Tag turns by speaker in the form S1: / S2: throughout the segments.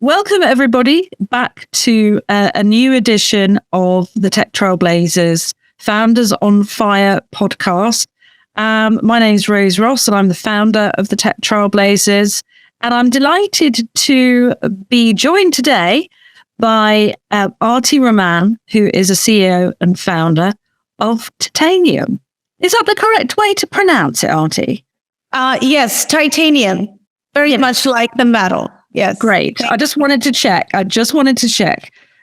S1: Welcome, everybody, back to a new edition of the Tech Trailblazers Founders on Fire podcast. My name is Rose Ross, and I'm the founder of the Tech Trailblazers. And I'm delighted to be joined today by Arti Raman, who is a CEO and founder of Titaniam. Is that the correct way to pronounce it, Arti?
S2: Yes, Titaniam. Very much like the metal. Yes.
S1: Great. I just wanted to check.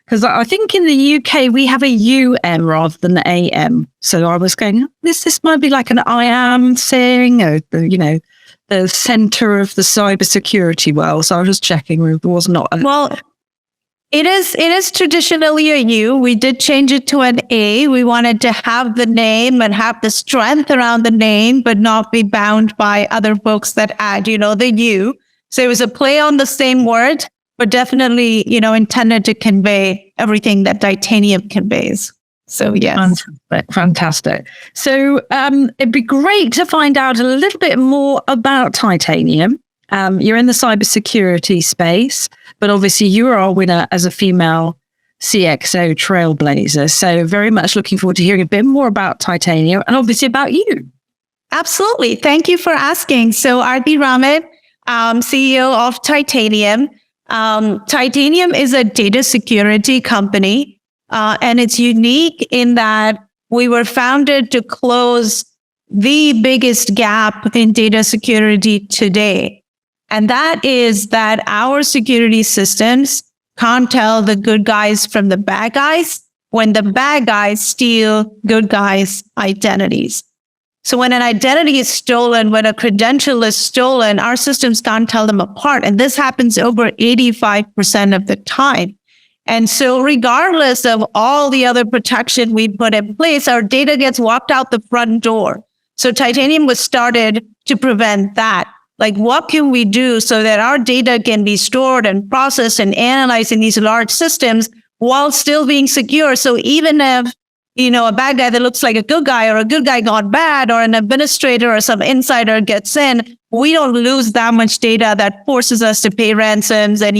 S1: Because I think in the UK, we have a UM rather than an AM. So I was going, this might be like an I am thing, or, the center of the cybersecurity world. So I was just checking. It was not.
S2: Well, it is traditionally a U. We did change it to an A. We wanted to have the name and have the strength around the name, but not be bound by other folks that add, the U. So it was a play on the same word, but definitely, intended to convey everything that Titanium conveys. So, yes.
S1: Fantastic. So it'd be great to find out a little bit more about Titanium. You're in the cybersecurity space, but obviously you are a winner as a female CxO Trailblazer. So very much looking forward to hearing a bit more about Titanium and obviously about you.
S2: Absolutely. Thank you for asking. So Arti Raman, CEO of Titanium. Titanium is a data security company, and it's unique in that we were founded to close the biggest gap in data security today. And that is that our security systems can't tell the good guys from the bad guys when the bad guys steal good guys' identities. So when an identity is stolen, when a credential is stolen, our systems can't tell them apart. And this happens over 85% of the time. And so regardless of all the other protection we put in place, our data gets walked out the front door. So Titanium was started to prevent that. Like, what can we do so that our data can be stored and processed and analyzed in these large systems while still being secure? So even if a bad guy that looks like a good guy or a good guy gone bad or an administrator or some insider gets in, we don't lose that much data that forces us to pay ransoms and,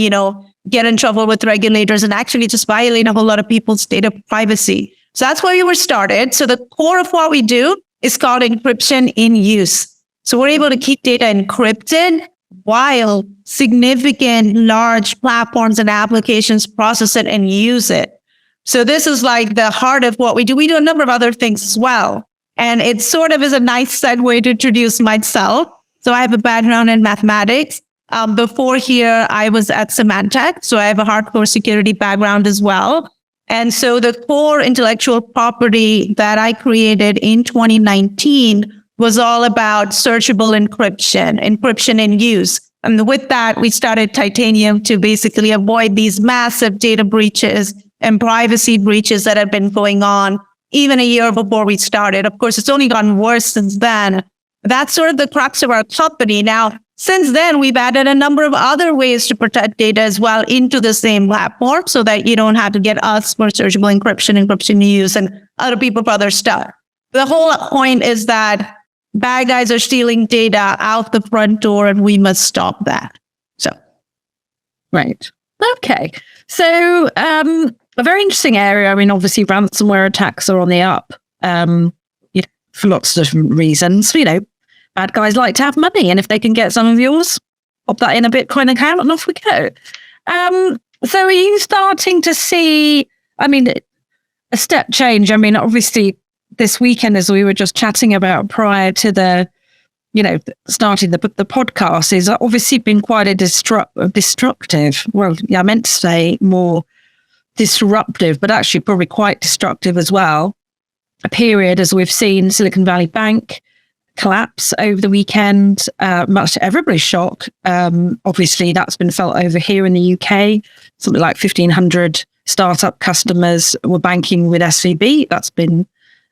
S2: get in trouble with regulators and actually just violate a whole lot of people's data privacy. So that's where we were started. So the core of what we do is called encryption in use. So we're able to keep data encrypted while significant large platforms and applications process it and use it. So this is like the heart of what we do. We do a number of other things as well. And it sort of is a nice segue to introduce myself. So I have a background in mathematics. Before here, I was at Symantec. So I have a hardcore security background as well. And so the core intellectual property that I created in 2019 was all about searchable encryption in use. And with that, we started Titanium to basically avoid these massive data breaches and privacy breaches that have been going on even a year before we started. Of course, it's only gotten worse since then. That's sort of the crux of our company. Now, since then, we've added a number of other ways to protect data as well into the same platform so that you don't have to get us for searchable encryption use, and other people for other stuff. The whole point is that bad guys are stealing data out the front door and we must stop that. So.
S1: Right. Okay. So, a very interesting area. I mean, obviously, ransomware attacks are on the up for lots of different reasons. Bad guys like to have money, and if they can get some of yours, pop that in a Bitcoin account, and off we go. So, are you starting to see? A step change? Obviously, this weekend, as we were just chatting about prior to the, starting the podcast, is obviously been quite a destructive. Well, yeah, I meant to say more disruptive, but actually probably quite destructive as well. A period, as we've seen Silicon Valley Bank collapse over the weekend, much to everybody's shock. Obviously, that's been felt over here in the UK. Something like 1,500 startup customers were banking with SVB. That's been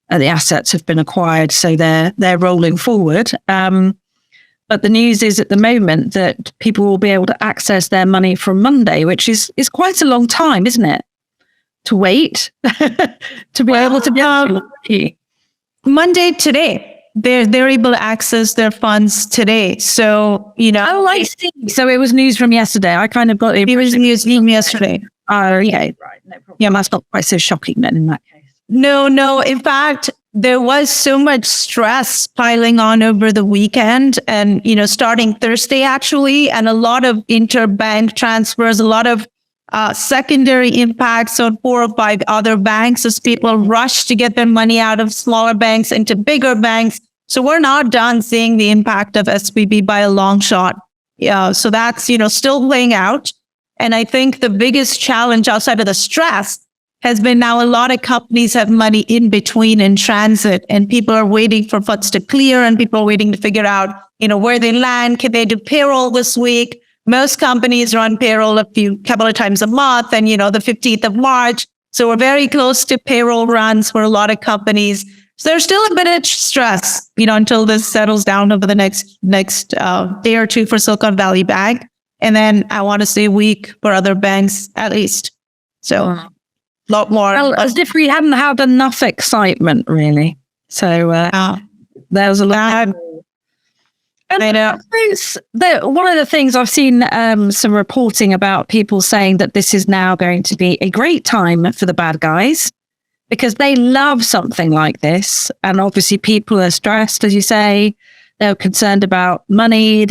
S1: the assets have been acquired, so they're rolling forward. But the news is at the moment that people will be able to access their money from Monday, which is quite a long time, isn't it? To wait to be able to
S2: Monday today. they're able to access their funds today. So,
S1: Oh, I see. So it was news from yesterday. I kind of got it.
S2: It was news from yesterday.
S1: Oh, okay, right. No problem. Yeah, that's not quite so shocking then in that case.
S2: No. In fact, there was so much stress piling on over the weekend and, starting Thursday actually, and a lot of interbank transfers, a lot of secondary impacts on 4 or 5 other banks as people rush to get their money out of smaller banks into bigger banks. So we're not done seeing the impact of SVB by a long shot. Yeah, so that's, still playing out. And I think the biggest challenge outside of the stress has been now a lot of companies have money in between in transit, and people are waiting for funds to clear, and people are waiting to figure out, where they land. Can they do payroll this week? Most companies run payroll a couple of times a month, and, the 15th of March. So we're very close to payroll runs for a lot of companies. So there's still a bit of stress, until this settles down over the next day or two for Silicon Valley Bank. And then I want to say a week for other banks at least. So a lot more.
S1: Well, as if we hadn't had enough excitement, really. So there was a lot. And I know. One of the things I've seen some reporting about people saying that this is now going to be a great time for the bad guys because they love something like this. And obviously people are stressed, as you say. They're concerned about money.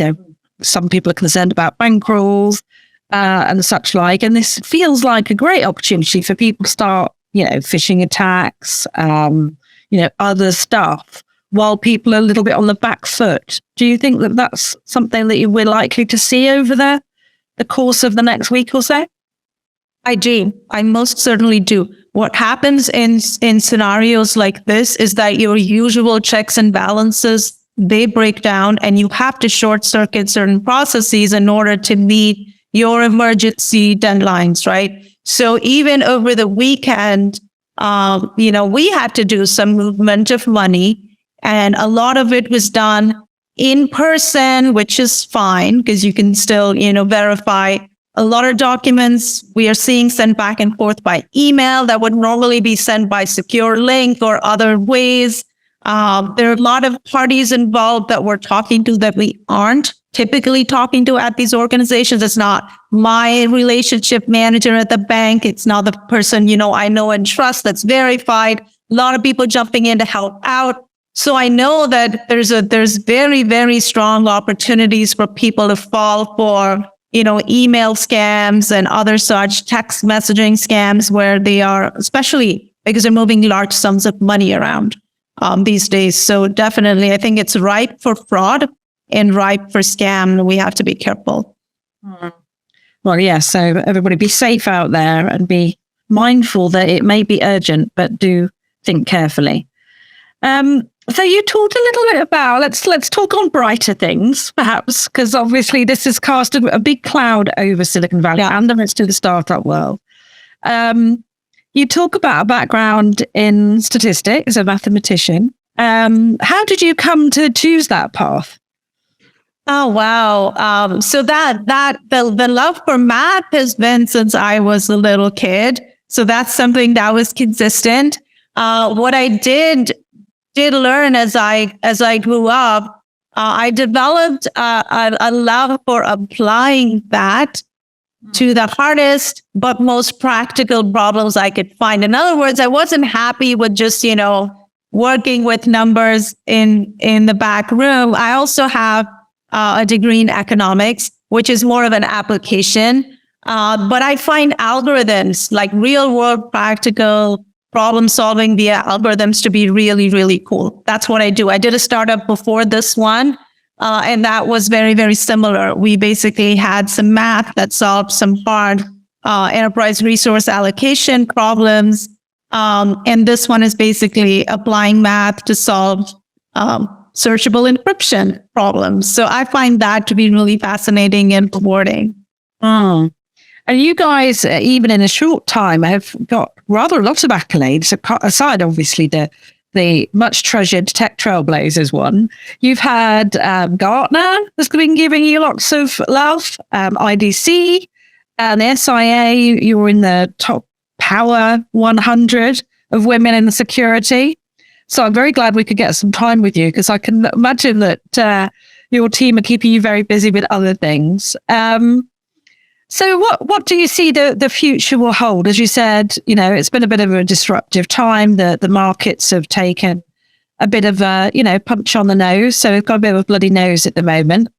S1: Some people are concerned about bankrolls and such like. And this feels like a great opportunity for people to start, phishing attacks, other stuff, while people are a little bit on the back foot. Do you think that that's something that we're likely to see over the course of the next week or so?
S2: I do. I most certainly do. What happens in scenarios like this is that your usual checks and balances, they break down, and you have to short circuit certain processes in order to meet your emergency deadlines, right? So even over the weekend, we had to do some movement of money. And a lot of it was done in person, which is fine because you can still, verify. A lot of documents we are seeing sent back and forth by email that would normally be sent by secure link or other ways. There are a lot of parties involved that we're talking to that we aren't typically talking to at these organizations. It's not my relationship manager at the bank. It's not the person, I know and trust that's verified. A lot of people jumping in to help out. So I know that there's very, very strong opportunities for people to fall for, email scams and other such text messaging scams where they are, especially because they're moving large sums of money around these days. So definitely, I think it's ripe for fraud and ripe for scam. We have to be careful.
S1: Well, yeah. So everybody be safe out there and be mindful that it may be urgent, but do think carefully. So you talked a little bit about, let's talk on brighter things, perhaps, because obviously this has cast a big cloud over Silicon Valley and the rest of the startup world. You talk about a background in statistics, a mathematician. How did you come to choose that path?
S2: Oh, wow. So the love for math has been since I was a little kid. So that's something that was consistent. What I did learn as I grew up, I developed a love for applying that to the hardest but most practical problems I could find. In other words, I wasn't happy with just, working with numbers in the back room. I also have a degree in economics, which is more of an application. But I find algorithms, like real world practical problem solving via algorithms, to be really, really cool. That's what I do. I did a startup before this one, and that was very, very similar. We basically had some math that solved some hard enterprise resource allocation problems. And this one is basically applying math to solve searchable encryption problems. So I find that to be really fascinating and rewarding.
S1: And you guys, even in a short time, have got rather a lot of accolades, aside obviously the much treasured Tech Trailblazers one. You've had Gartner has been giving you lots of love, IDC, and the SIA, you were in the top Power 100 of women in security. So I'm very glad we could get some time with you, because I can imagine that your team are keeping you very busy with other things. So what do you see the future will hold? As you said, it's been a bit of a disruptive time. The markets have taken a bit of a, punch on the nose. So we've got a bit of a bloody nose at the moment.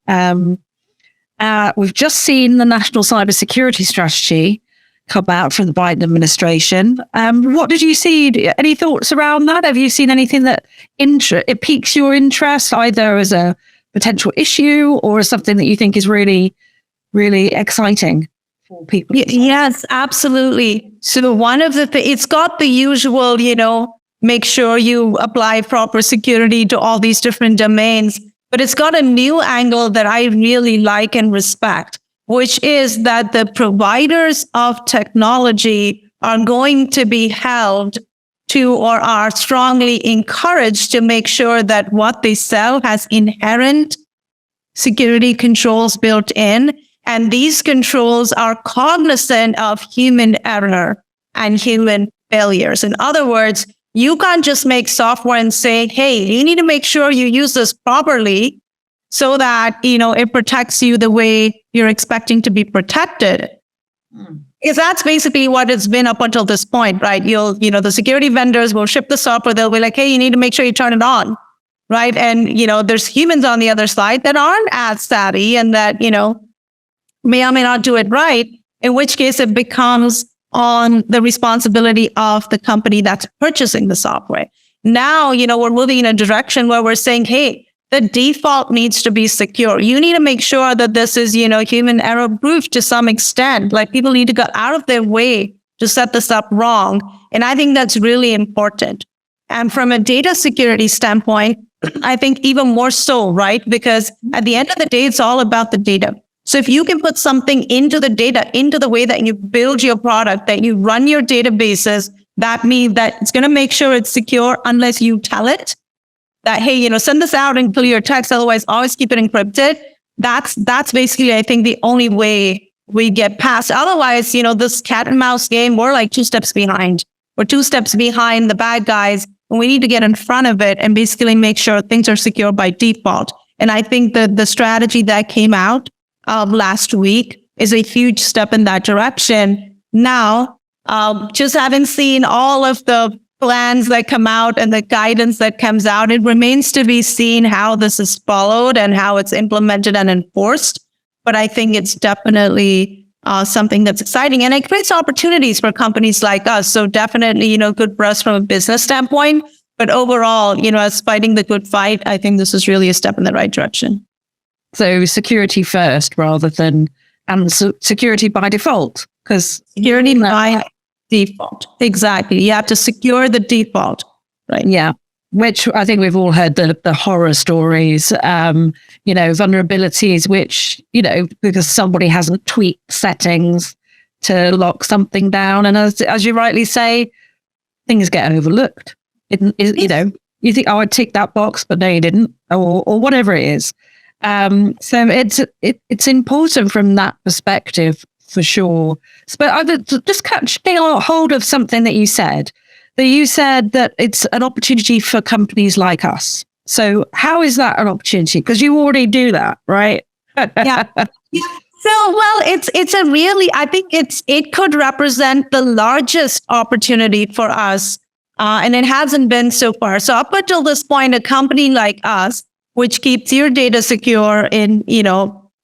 S1: We've just seen the National Cybersecurity Strategy come out from the Biden administration. What did you see? Any thoughts around that? Have you seen anything that it piques your interest, either as a potential issue or as something that you think is really, really exciting for people?
S2: Yes, absolutely. So one of the it's got the usual, make sure you apply proper security to all these different domains, but it's got a new angle that I really like and respect, which is that the providers of technology are going to be held to, or are strongly encouraged to, make sure that what they sell has inherent security controls built in. And these controls are cognizant of human error and human failures. In other words, you can't just make software and say, hey, you need to make sure you use this properly so that, it protects you the way you're expecting to be protected. Because that's basically what it's been up until this point, right? The security vendors will ship the software. They'll be like, hey, you need to make sure you turn it on, right? And, there's humans on the other side that aren't as savvy and that, may or may not do it right, in which case it becomes on the responsibility of the company that's purchasing the software. Now, we're moving in a direction where we're saying, hey, the default needs to be secure. You need to make sure that this is, human error proof to some extent. Like, people need to go out of their way to set this up wrong. And I think that's really important. And from a data security standpoint, I think even more so, right? Because at the end of the day, it's all about the data. So if you can put something into the data, into the way that you build your product, that you run your databases, that means that it's going to make sure it's secure unless you tell it that, hey, send this out in clear text, otherwise always keep it encrypted. That's basically, I think, the only way we get past. Otherwise, this cat and mouse game, we're like 2 steps behind. We're 2 steps behind the bad guys, and we need to get in front of it and basically make sure things are secure by default. And I think that the strategy that came out last week is a huge step in that direction. Now, just having seen all of the plans that come out and the guidance that comes out, it remains to be seen how this is followed and how it's implemented and enforced. But I think it's definitely something that's exciting, and it creates opportunities for companies like us. So definitely, good for us from a business standpoint. But overall, as fighting the good fight, I think this is really a step in the right direction.
S1: So security first rather than, and security by default, because
S2: security by default. Exactly. You have to secure the default, right?
S1: Yeah. Which I think we've all heard the horror stories, vulnerabilities, which, because somebody hasn't tweaked settings to lock something down. And as you rightly say, things get overlooked. You think, oh, I ticked that box, but no, you didn't, or whatever it is. So it's important from that perspective for sure. But I just catching hold of something that you said that it's an opportunity for companies like us. So how is that an opportunity? Because you already do that, right?
S2: Yeah. So, well, it's a really, I think it could represent the largest opportunity for us. And it hasn't been so far. So up until this point, a company like us, which keeps your data secure in,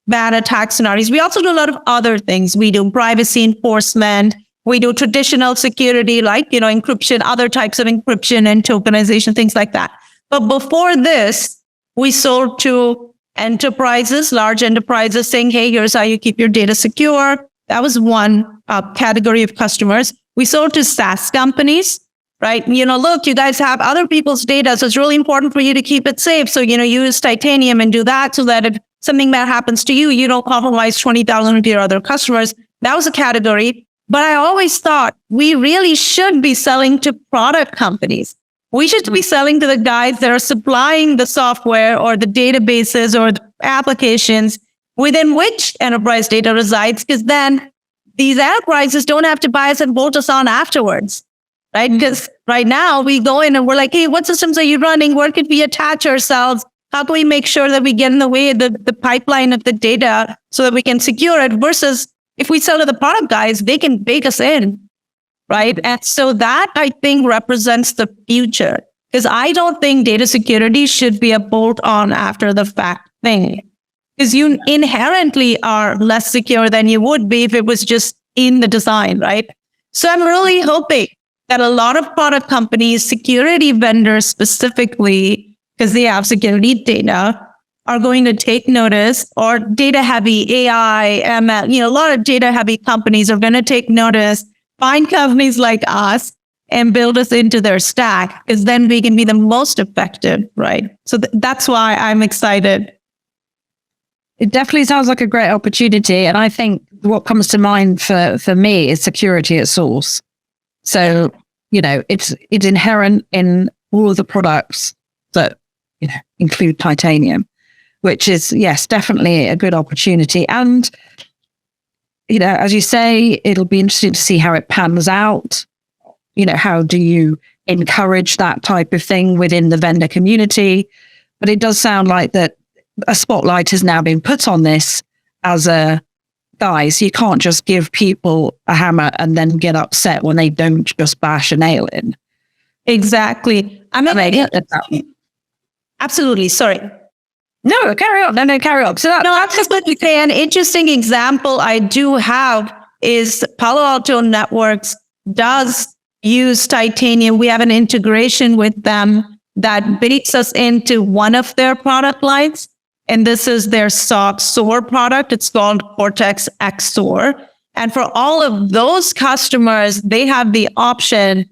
S2: bad attack scenarios. We also do a lot of other things. We do privacy enforcement. We do traditional security, like, encryption, other types of encryption and tokenization, things like that. But before this, we sold to enterprises, large enterprises, saying, hey, here's how you keep your data secure. That was one category of customers. We sold to SaaS companies. Right? Look, you guys have other people's data, so it's really important for you to keep it safe. So, use Titanium and do that so that if something bad happens to you, you don't compromise 20,000 of your other customers. That was a category. But I always thought we really should be selling to product companies. We should be selling to the guys that are supplying the software or the databases or the applications within which enterprise data resides, because then these enterprises don't have to buy us and bolt us on afterwards. right? Because right now we go in and we're like, hey, what systems are you running? Where could we attach ourselves? How can we make sure that we get in the way of the pipeline of the data so that we can secure it? Versus if we sell to the product guys, they can bake us in, right? And so that I think represents the future, because I don't think data security should be a bolt-on after the fact thing, because you inherently are less secure than you would be if it was just in the design, right? So I'm really hoping that a lot of product companies, security vendors specifically, because they have security data, are going to take notice, or data heavy AI, ML, a lot of data heavy companies are going to take notice, find companies like us and build us into their stack, because then we can be the most effective, right? So that's why I'm excited.
S1: It definitely sounds like a great opportunity. And I think what comes to mind for me is security at source. So, it's inherent in all of the products that, include Titanium, which is, yes, definitely a good opportunity. And, as you say, it'll be interesting to see how it pans out. How do you encourage that type of thing within the vendor community? But it does sound like that a spotlight has now been put on this as a, guys, you can't just give people a hammer and then get upset when they don't just bash a nail in.
S2: Exactly. Absolutely. Sorry.
S1: No, carry on. No, carry on. So
S2: that's just what we say. An interesting example I do have is Palo Alto Networks does use Titanium. We have an integration with them that bakes us into one of their product lines. And this is their SOAR product. It's called Cortex XSOAR. And for all of those customers, they have the option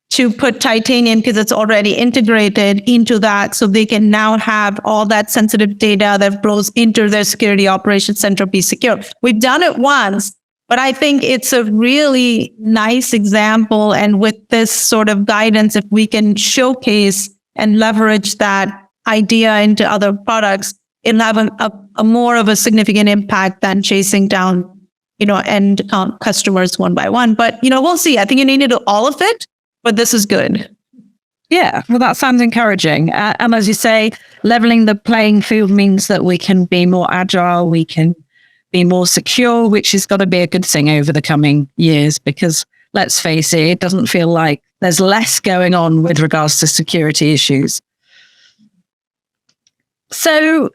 S2: to put Titanium, because it's already integrated into that. So they can now have all that sensitive data that flows into their security operations center be secure. We've done it once, but I think it's a really nice example. And with this sort of guidance, if we can showcase and leverage that idea into other products, it'll have a more of a significant impact than chasing down, end customers one by one. But, we'll see. I think you need to do all of it, but this is good.
S1: Yeah, well, that sounds encouraging. And as you say, leveling the playing field means that we can be more agile, we can be more secure, which has got to be a good thing over the coming years, because let's face it, it doesn't feel like there's less going on with regards to security issues. So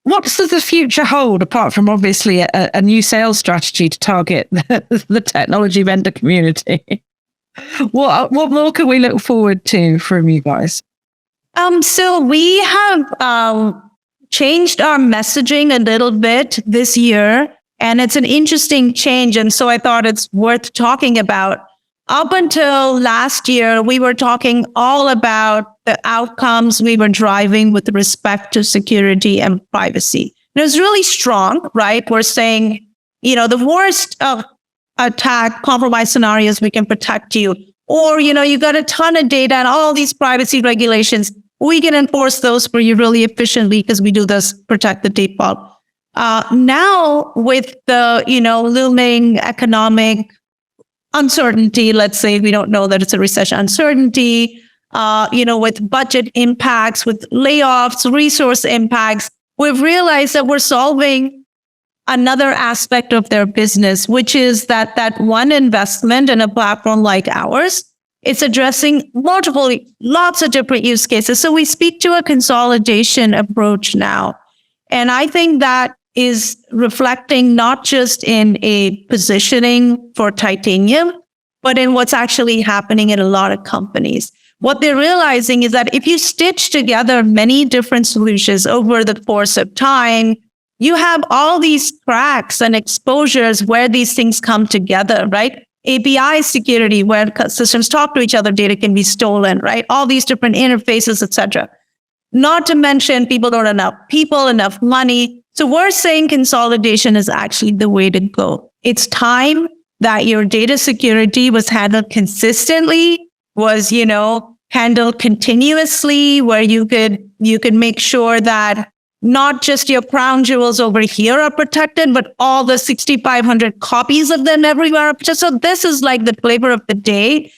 S1: what does the future hold, apart from obviously a new sales strategy to target the technology vendor community? What more can we look forward to from you guys?
S2: So we have changed our messaging a little bit this year, and it's an interesting change. And so I thought it's worth talking about. Up until last year, we were talking all about the outcomes we were driving with respect to security and privacy. And it was really strong, right? We're saying, the worst of attack, compromise scenarios, we can protect you. Or, you got a ton of data and all these privacy regulations. We can enforce those for you really efficiently because we do this, protect the default. Now with the, looming economic uncertainty, let's say we don't know that it's a recession uncertainty, with budget impacts, with layoffs, resource impacts, we've realized that we're solving another aspect of their business, which is that one investment in a platform like ours, it's addressing lots of different use cases. So we speak to a consolidation approach now. And I think that is reflecting not just in a positioning for Titanium, but in what's actually happening in a lot of companies. What they're realizing is that if you stitch together many different solutions over the course of time, you have all these cracks and exposures where these things come together, right? API security, where systems talk to each other, data can be stolen, right? All these different interfaces, etc. Not to mention people don't have enough people, enough money. So we're saying consolidation is actually the way to go. It's time that your data security was handled consistently, was, handled continuously, where you could make sure that not just your crown jewels over here are protected, but all the 6,500 copies of them everywhere are protected. So this is like the flavor of the day.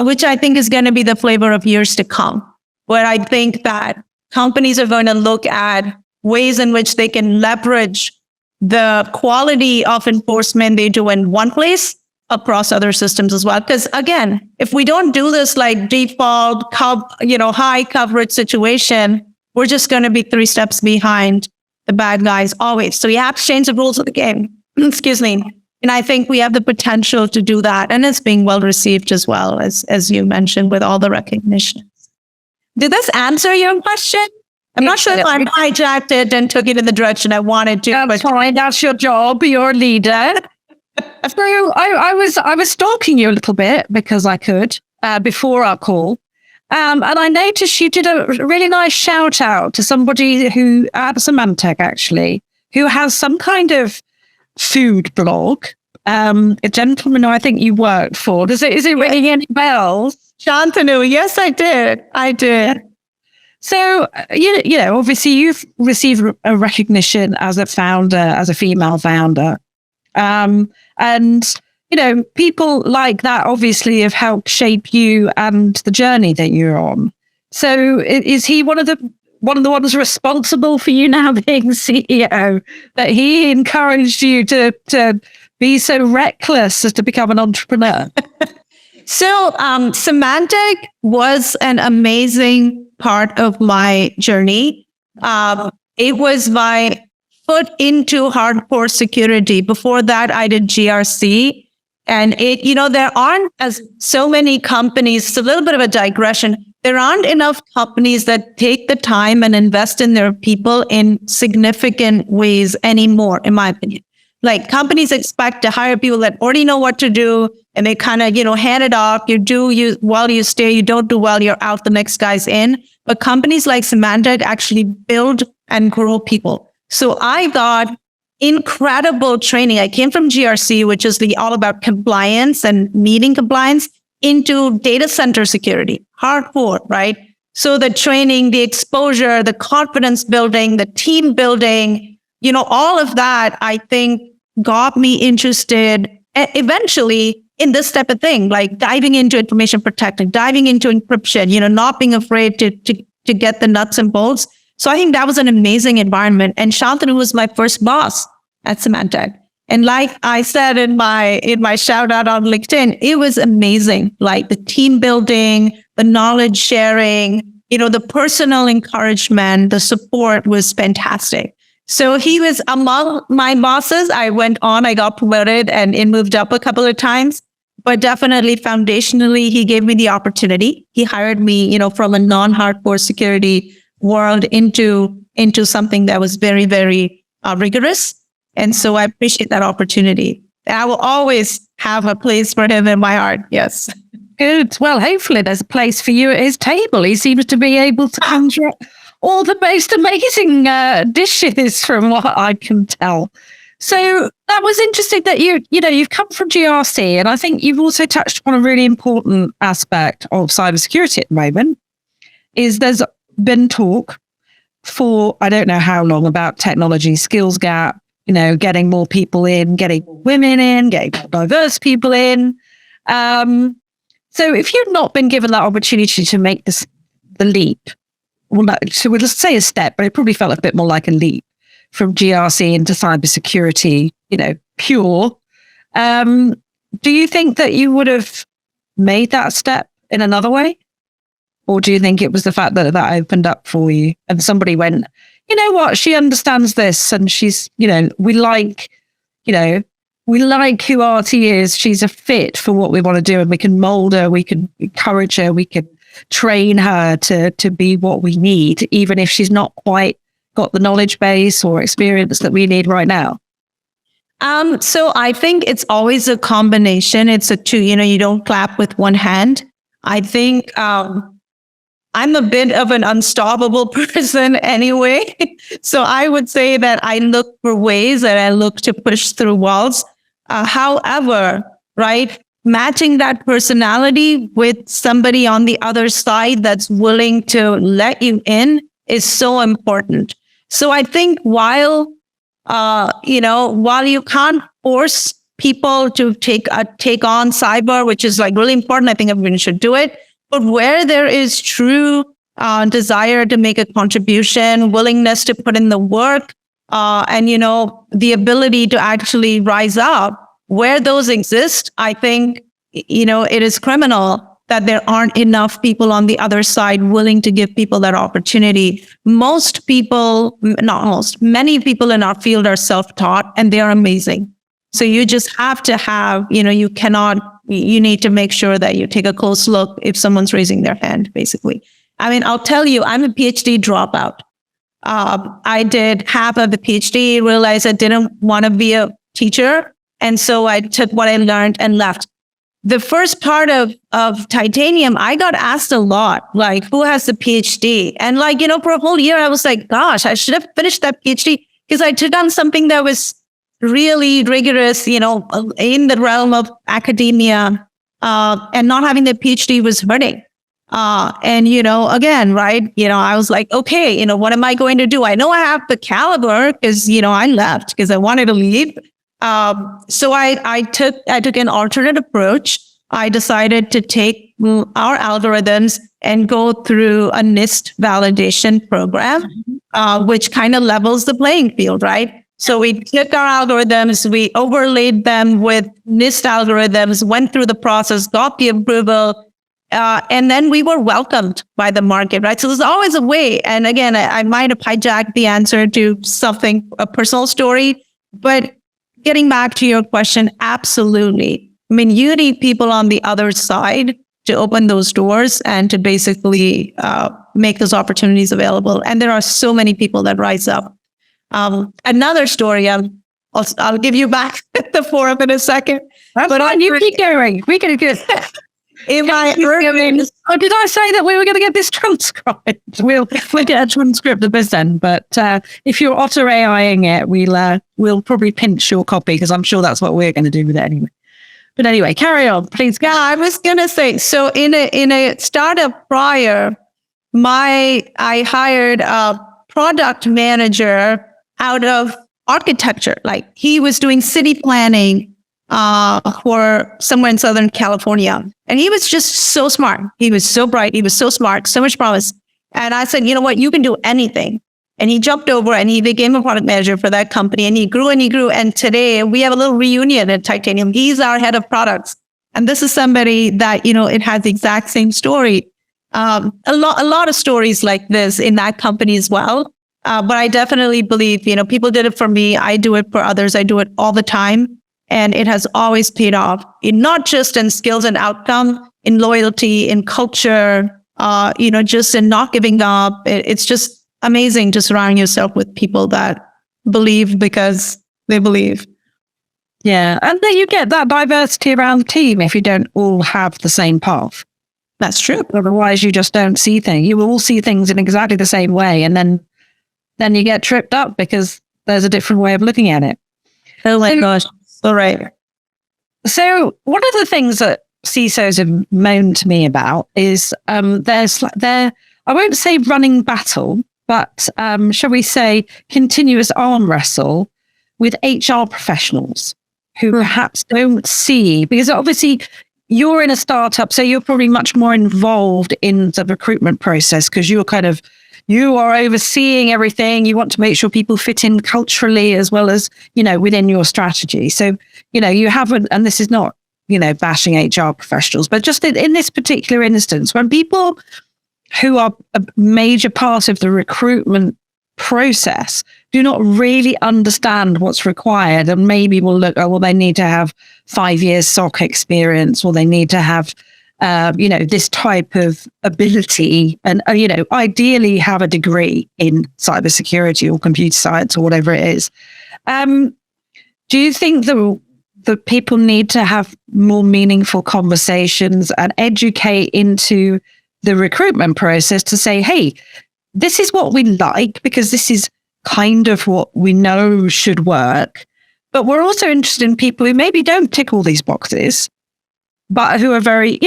S2: which I think is going to be the flavor of years to come, where I think that companies are going to look at ways in which they can leverage the quality of enforcement they do in one place across other systems as well. Because again, if we don't do this like default, high coverage situation, we're just going to be 3 steps behind the bad guys always. So we have to change the rules of the game. Excuse me. And I think we have the potential to do that. And it's being well received as well, as you mentioned, with all the recognitions. Did this answer your question? I'm not sure if I hijacked it and took it in the direction I wanted to.
S1: That's fine. That's your job. You're a leader. So I was stalking you a little bit because I could before our call. And I noticed you did a really nice shout out to somebody who at Symantec, actually, who has some kind of food blog. A gentleman who I think you worked for. Is it ringing any bells?
S2: Shantanu, yes, I did.
S1: So, you know, obviously you've received a recognition as a founder, as a female founder. And, you know, people like that obviously have helped shape you and the journey that you're on. So is he one of the ones responsible for you now being CEO, that he encouraged you to be so reckless as to become an entrepreneur?
S2: So Symantec was an amazing part of my journey. It was my foot into hardcore security. Before that, I did GRC. And there aren't so many companies. It's a little bit of a digression. There aren't enough companies that take the time and invest in their people in significant ways anymore, in my opinion. Like, companies expect to hire people that already know what to do, and they kind of, hand it off. You while you stay, you don't do well, you're out, the next guy's in. But companies like Symantec actually build and grow people. So I got incredible training. I came from GRC, which is all about compliance and meeting compliance, into data center security, hardcore, right? So the training, the exposure, the confidence building, the team building, all of that, I think, got me interested eventually in this type of thing, like diving into information protection, diving into encryption, not being afraid to get the nuts and bolts. So I think that was an amazing environment. And Shantanu was my first boss at Symantec. And like I said in my shout out on LinkedIn, it was amazing. Like the team building, the knowledge sharing, the personal encouragement, the support was fantastic. So he was among my bosses. I got promoted and it moved up a couple of times, but definitely foundationally, he gave me the opportunity. He hired me, from a non-hardcore security world into something that was very, very rigorous. And so I appreciate that opportunity. I will always have a place for him in my heart. Yes.
S1: Good. Well, hopefully there's a place for you at his table. He seems to be able to conjure up all the most amazing dishes from what I can tell. So that was interesting that you've come from GRC, and I think you've also touched upon a really important aspect of cybersecurity at the moment. Is there's been talk for I don't know how long about technology skills gap, getting more people in, getting more women in, getting more diverse people in. So if you've not been given that opportunity to make the leap, so we'll just say a step, but it probably felt a bit more like a leap from GRC into cybersecurity, pure. Do you think that you would have made that step in another way? Or do you think it was the fact that opened up for you and somebody went, you know what, she understands this and she's, we like who Arti is. She's a fit for what we want to do, and we can mold her, we can encourage her, we can train her to be what we need, even if she's not quite got the knowledge base or experience that we need right now?
S2: So I think it's always a combination. It's a two, you don't clap with one hand. I think I'm a bit of an unstoppable person anyway. So I would say that I look for ways and I look to push through walls. However, right, matching that personality with somebody on the other side that's willing to let you in is so important. So I think while you can't force people to take on cyber, which is like really important. I think everyone should do it. But where there is true desire to make a contribution, willingness to put in the work, and the ability to actually rise up, where those exist, I think it is criminal that there aren't enough people on the other side willing to give people that opportunity. Most people, not most, many people in our field are self-taught and they are amazing. So you just have to have, you need to make sure that you take a close look if someone's raising their hand, basically. I mean, I'll tell you, I'm a PhD dropout. I did half of the PhD, realized I didn't want to be a teacher. And so I took what I learned and left. The first part of Titanium, I got asked a lot, like, who has the PhD? And for a whole year, I was like, gosh, I should have finished that PhD because I took on something that was really rigorous, in the realm of academia, and not having the PhD was hurting. Again, right, I was like, okay, what am I going to do? I know I have the caliber because, I left because I wanted to leave. So I took an alternate approach. I decided to take our algorithms and go through a NIST validation program, which kind of levels the playing field, right? So we took our algorithms, we overlaid them with NIST algorithms, went through the process, got the approval, and then we were welcomed by the market, right? So there's always a way. And again, I might have hijacked the answer to something, a personal story, but getting back to your question, absolutely. I mean, you need people on the other side to open those doors and to basically make those opportunities available. And there are so many people that rise up. Another story, I'll give you back the forum in a second.
S1: But you keep going. We can get.
S2: Did I
S1: say that we were going to get this transcribed? We'll get a transcript of this end. But if you're Otter AIing it, we'll probably pinch your copy because I'm sure that's what we're going to do with it anyway. But anyway, carry on, please.
S2: Yeah, I was going to say, so in a startup prior, I hired a product manager out of architecture. Like he was doing city planning for somewhere in Southern California. And he was just so smart. He was so bright. He was so smart, so much promise. And I said, you know what, you can do anything. And he jumped over and he became a product manager for that company. And he grew and he grew. And today we have a little reunion at Titanium. He's our head of products. And this is somebody that, it has the exact same story. A lot of stories like this in that company as well. But I definitely believe, people did it for me. I do it for others. I do it all the time. And it has always paid off, not just in skills and outcome, in loyalty, in culture, just in not giving up. It's just amazing to surround yourself with people that believe because they believe.
S1: Yeah. And then you get that diversity around the team if you don't all have the same path.
S2: That's true.
S1: Otherwise, you just don't see things. You will all see things in exactly the same way. And then you get tripped up because there's a different way of looking at it.
S2: Oh my gosh. All right.
S1: So one of the things that CISOs have moaned to me about is I won't say running battle, but shall we say continuous arm wrestle with HR professionals who perhaps don't see, because obviously you're in a startup, so you're probably much more involved in the recruitment process because you are overseeing everything. You want to make sure people fit in culturally as well as, within your strategy. So, you haven't, and this is not, bashing HR professionals, but just in this particular instance, when people who are a major part of the recruitment process do not really understand what's required and maybe will look, they need to have 5 years SOC experience, or they need to have this type of ability and, ideally have a degree in cybersecurity or computer science or whatever it is. Do you think that people need to have more meaningful conversations and educate into the recruitment process to say, hey, this is what we like because this is kind of what we know should work. But we're also interested in people who maybe don't tick all these boxes, but who are very,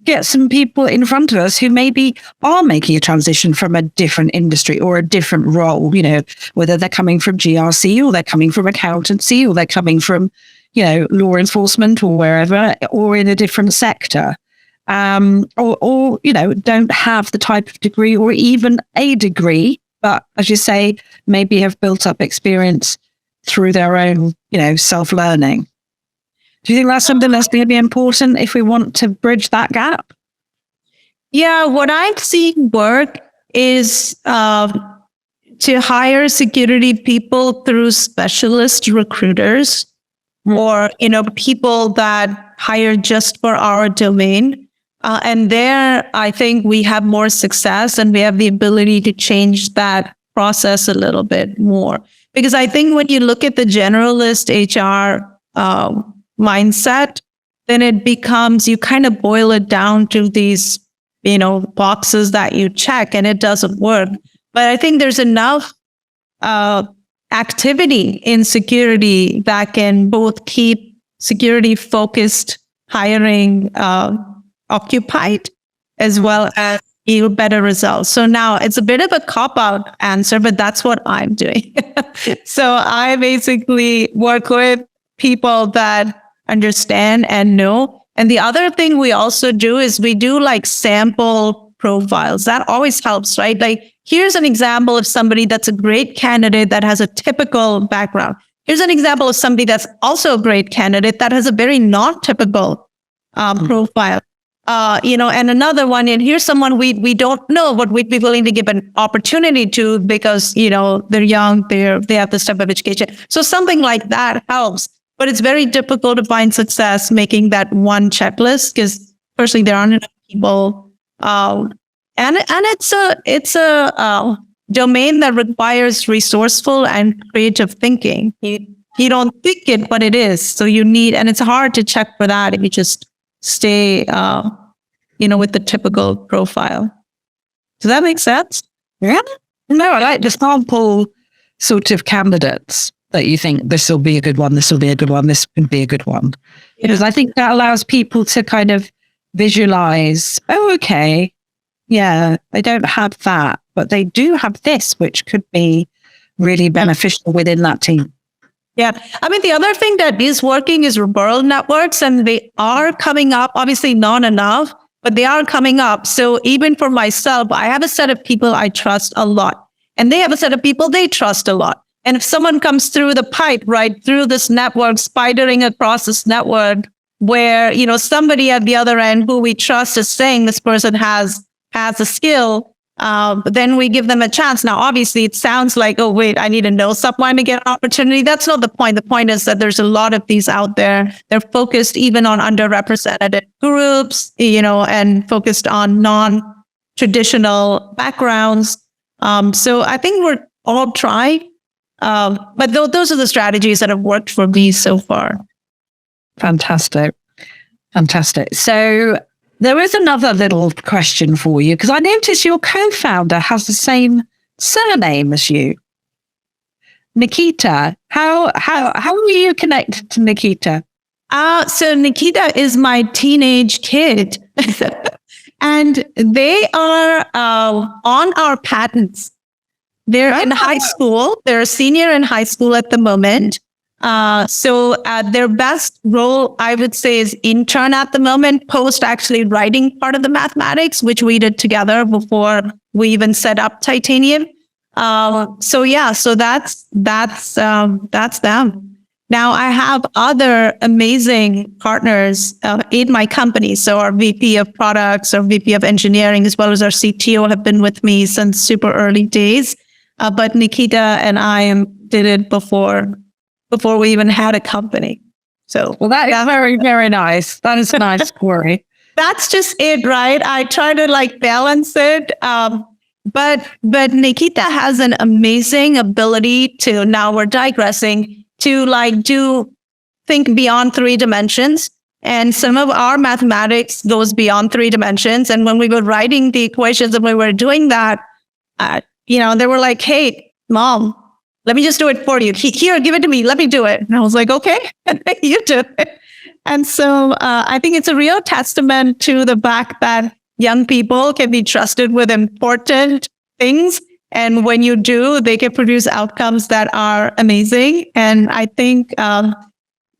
S1: get some people in front of us who maybe are making a transition from a different industry or a different role, whether they're coming from GRC or they're coming from accountancy or they're coming from, law enforcement or wherever, or in a different sector, or don't have the type of degree or even a degree, but as you say, maybe have built up experience through their own, self-learning. Do you think that's something that's going to be important if we want to bridge that gap?
S2: Yeah, what I've seen work is to hire security people through specialist recruiters or, people that hire just for our domain. And there, I think we have more success and we have the ability to change that process a little bit more. Because I think when you look at the generalist HR mindset, then it becomes, you kind of boil it down to these, boxes that you check, and it doesn't work. But I think there's enough activity in security that can both keep security-focused hiring occupied, as well as yield better results. So now it's a bit of a cop-out answer, but that's what I'm doing. So I basically work with people that understand and know. And the other thing we also do is we do like sample profiles. That always helps, right? Like, here's an example of somebody that's a great candidate that has a typical background. Here's an example of somebody that's also a great candidate that has a very non-typical profile. And another one, and here's someone we don't know, but we'd be willing to give an opportunity to because, they're young, they have this type of education. So something like that helps. But it's very difficult to find success making that one checklist because firstly, there aren't enough people. And it's a domain that requires resourceful and creative thinking. You don't think it, but it is. So you need, and it's hard to check for that if you just stay, with the typical profile. Does that make sense?
S1: Yeah. No, I like the sample sort of candidates that you think this will be a good one, this will be a good one, this can be a good one. Yeah. Because I think that allows people to kind of visualize, oh, okay, yeah, they don't have that, but they do have this, which could be really beneficial within that team.
S2: Yeah. I mean, the other thing that is working is referral networks, and they are coming up, obviously not enough, but they are coming up. So even for myself, I have a set of people I trust a lot, and they have a set of people they trust a lot. And if someone comes through the pipe, right, through this network, spidering across this network, where, somebody at the other end who we trust is saying this person has a skill, then we give them a chance. Now, obviously, it sounds like, oh, wait, I need to know someone to get an opportunity. That's not the point. The point is that there's a lot of these out there. They're focused even on underrepresented groups, and focused on non-traditional backgrounds. So I think we're all trying. But those are the strategies that have worked for me so far.
S1: Fantastic. So there is another little question for you, because I noticed your co-founder has the same surname as you, Nikita. How are you connected to Nikita?
S2: So Nikita is my teenage kid, and they are on our patents. They're in high school. They're a senior in high school at the moment. So their best role, I would say, is intern at the moment, post actually writing part of the mathematics, which we did together before we even set up Titanium. So that's them. Now I have other amazing partners in my company. So our VP of products, our VP of engineering, as well as our CTO have been with me since super early days. But Nikita and I did it before we even had a company. So,
S1: well, that is very, very nice. That is a nice story.
S2: That's just it, right? I try to balance it. But Nikita has an amazing ability to, now we're digressing, to think beyond 3 dimensions. And some of our mathematics goes beyond 3 dimensions. And when we were writing the equations and we were doing that, they were like, hey, Mom, let me just do it for you. Here, give it to me. Let me do it. And I was like, okay, you do it. And so I think it's a real testament to the fact that young people can be trusted with important things. And when you do, they can produce outcomes that are amazing. And I think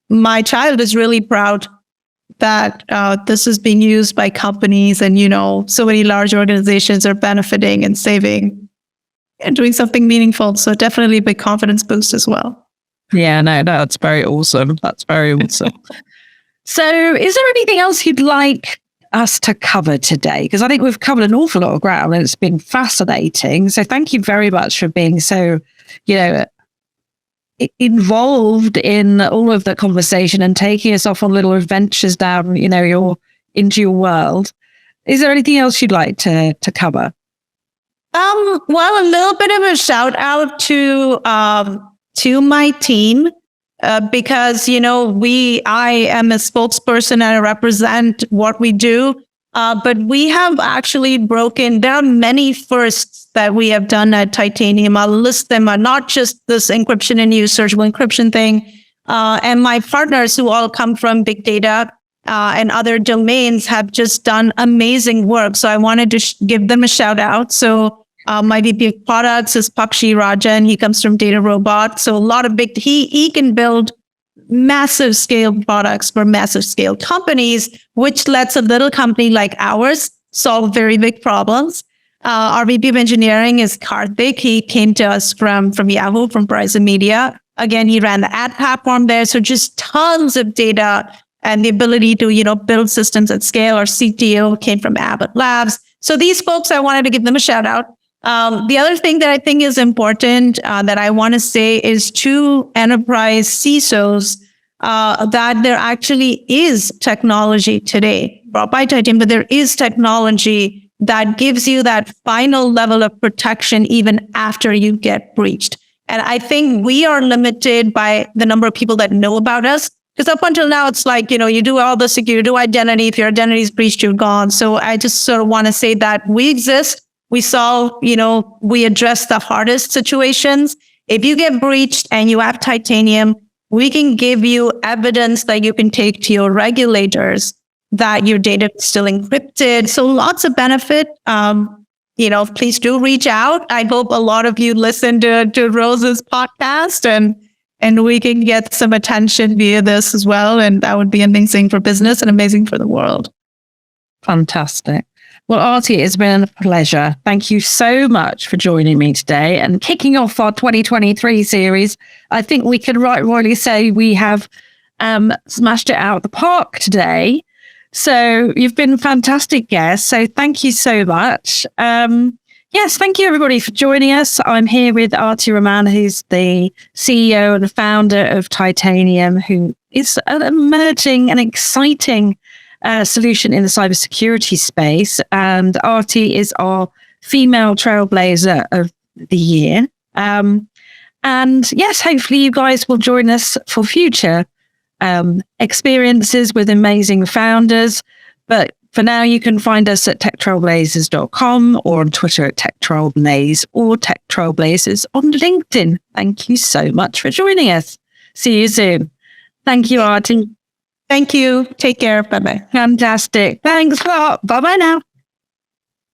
S2: my child is really proud that this is being used by companies, and so many large organizations are benefiting and saving and doing something meaningful. So definitely a big confidence boost as well.
S1: Yeah, no, that's very awesome. That's very awesome. So is there anything else you'd like us to cover today? Because I think we've covered an awful lot of ground and it's been fascinating. So thank you very much for being so, involved in all of the conversation and taking us off on little adventures down, into your world. Is there anything else you'd like to cover?
S2: Well, a little bit of a shout out to my team, because, I am a spokesperson and I represent what we do. But we have actually there are many firsts that we have done at Titanium. I'll list them, not just this encryption and use searchable encryption thing. And my partners who all come from big data and other domains have just done amazing work. So I wanted to give them a shout out. So my VP of products is Pakshi Rajan. He comes from Data Robot. So a lot of he can build massive scale products for massive scale companies, which lets a little company like ours solve very big problems. Our VP of engineering is Karthik. He came to us from Yahoo, from Verizon Media. Again, he ran the ad platform there. So just tons of data and the ability to, build systems at scale. Our CTO came from Abbott Labs. So these folks, I wanted to give them a shout out. The other thing that I think is important that I want to say is to enterprise CISOs that there actually is technology today brought by Titanium, but there is technology that gives you that final level of protection even after you get breached. And I think we are limited by the number of people that know about us. Because up until now, it's like, you do all the security, you do identity. If your identity is breached, you're gone. So I just sort of want to say that we exist. We solve, we address the hardest situations. If you get breached and you have Titanium, we can give you evidence that you can take to your regulators that your data is still encrypted. So lots of benefit. Please do reach out. I hope a lot of you listen to Rose's podcast and we can get some attention via this as well. And that would be amazing for business and amazing for the world.
S1: Fantastic. Well, Arti, it's been a pleasure. Thank you so much for joining me today and kicking off our 2023 series. I think we can rightly say we have smashed it out of the park today. So you've been a fantastic guest. So thank you so much. Yes, thank you everybody for joining us. I'm here with Arti Raman, who's the CEO and the founder of Titanium, who is an emerging and exciting solution in the cybersecurity space. And Arti is our Female Trailblazer of the Year. And yes, hopefully you guys will join us for future experiences with amazing founders. But for now, you can find us at techtrailblazers.com or on Twitter at techtrailblaze or techtrailblazers on LinkedIn. Thank you so much for joining us. See you soon. Thank you, Arti.
S2: Thank you. Take care. Bye-bye.
S1: Fantastic. Thanks a lot. Bye-bye now.